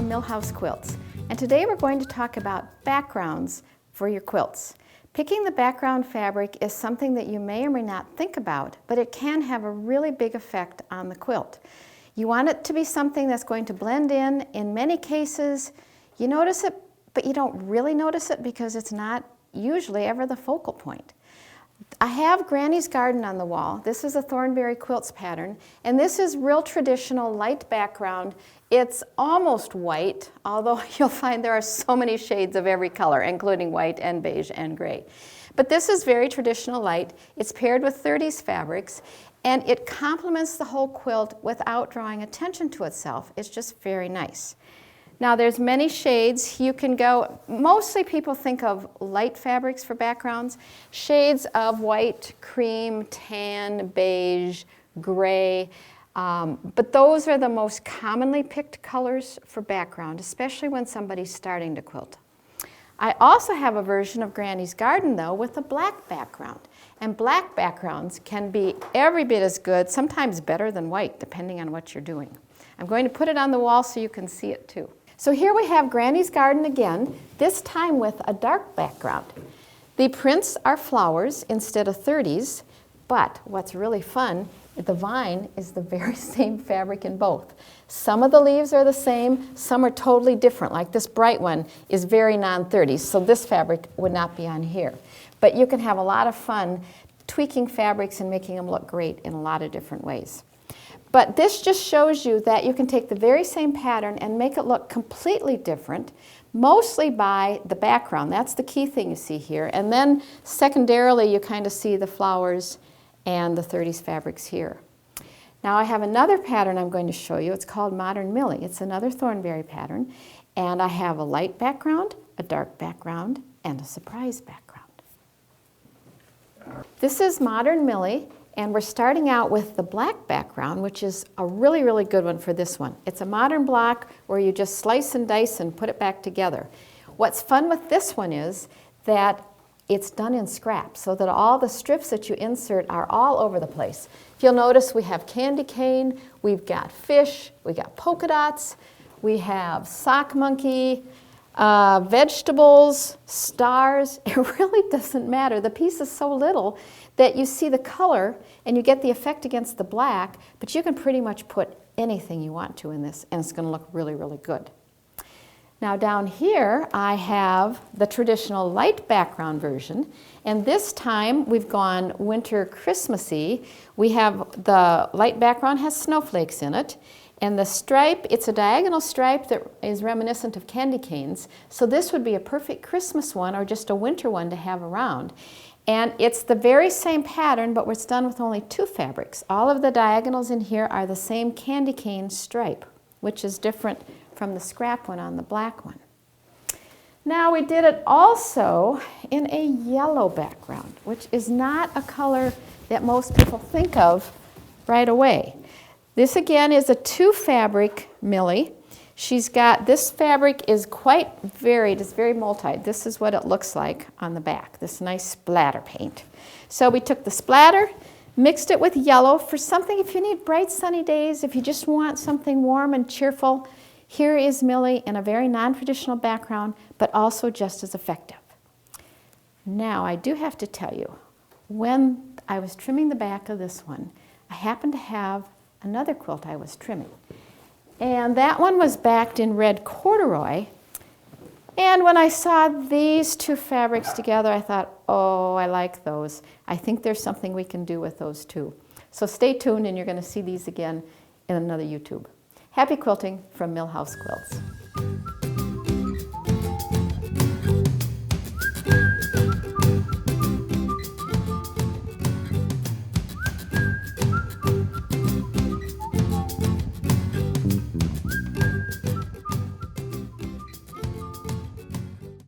from Millhouse Quilts, and today we're going to talk about backgrounds for your quilts. Picking the background fabric is something that you may or may not think about, but it can have a really big effect on the quilt. You want it to be something that's going to blend in. In many cases, you notice it, but you don't really notice it because it's not usually ever the focal point. I have Granny's Garden on the wall. This is a Thornberry Quilts pattern, and this is real traditional light background. It's almost white, although you'll find there are so many shades of every color, including white and beige and gray. But this is very traditional light. It's paired with 30s fabrics, and it complements the whole quilt without drawing attention to itself. It's just very nice. Now there's many shades. You can go, mostly people think of light fabrics for backgrounds, shades of white, cream, tan, beige, gray, but those are the most commonly picked colors for background, especially when somebody's starting to quilt. I also have a version of Granny's Garden though with a black background, and black backgrounds can be every bit as good, sometimes better than white, depending on what you're doing. I'm going to put it on the wall so you can see it too. So here we have Granny's Garden again, this time with a dark background. The prints are flowers instead of 30s, but what's really fun, the vine is the very same fabric in both. Some of the leaves are the same, some are totally different, like this bright one is very non-30s, so this fabric would not be on here. But you can have a lot of fun tweaking fabrics and making them look great in a lot of different ways. But this just shows you that you can take the very same pattern and make it look completely different, mostly by the background. That's the key thing you see here. And then secondarily, you kind of see the flowers and the 30s fabrics here. Now I have another pattern I'm going to show you. It's called Modern Millie. It's another Thornberry pattern. And I have a light background, a dark background, and a surprise background. This is Modern Millie. And we're starting out with the black background, which is a really, really good one for this one. It's a modern block where you just slice and dice and put it back together. What's fun with this one is that it's done in scrap, so that all the strips that you insert are all over the place. If you'll notice, we have candy cane, we've got fish, we got polka dots, we have sock monkey, vegetables, stars. It really doesn't matter. The piece is so little that you see the color and you get the effect against the black, but you can pretty much put anything you want to in this and it's going to look really, really good. Now down here I have the traditional light background version, and this time we've gone winter Christmassy. We have the light background has snowflakes in it, and the stripe, it's a diagonal stripe that is reminiscent of candy canes, so this would be a perfect Christmas one or just a winter one to have around. And it's the very same pattern, but it's done with only 2 fabrics. All of the diagonals in here are the same candy cane stripe, which is different from the scrap one on the black one. Now we did it also in a yellow background, which is not a color that most people think of right away. This again is a 2 fabric Millie. She's got, this fabric is quite varied, it's very multi. This is what it looks like on the back, this nice splatter paint. So we took the splatter, mixed it with yellow for something if you need bright sunny days, if you just want something warm and cheerful. Here is Millie in a very non-traditional background, but also just as effective. Now I do have to tell you, when I was trimming the back of this one, I happened to have another quilt I was trimming. And that one was backed in red corduroy. And when I saw these 2 fabrics together, I thought, oh, I like those. I think there's something we can do with those too. So stay tuned and you're going to see these again in another YouTube. Happy quilting from Millhouse Quilts.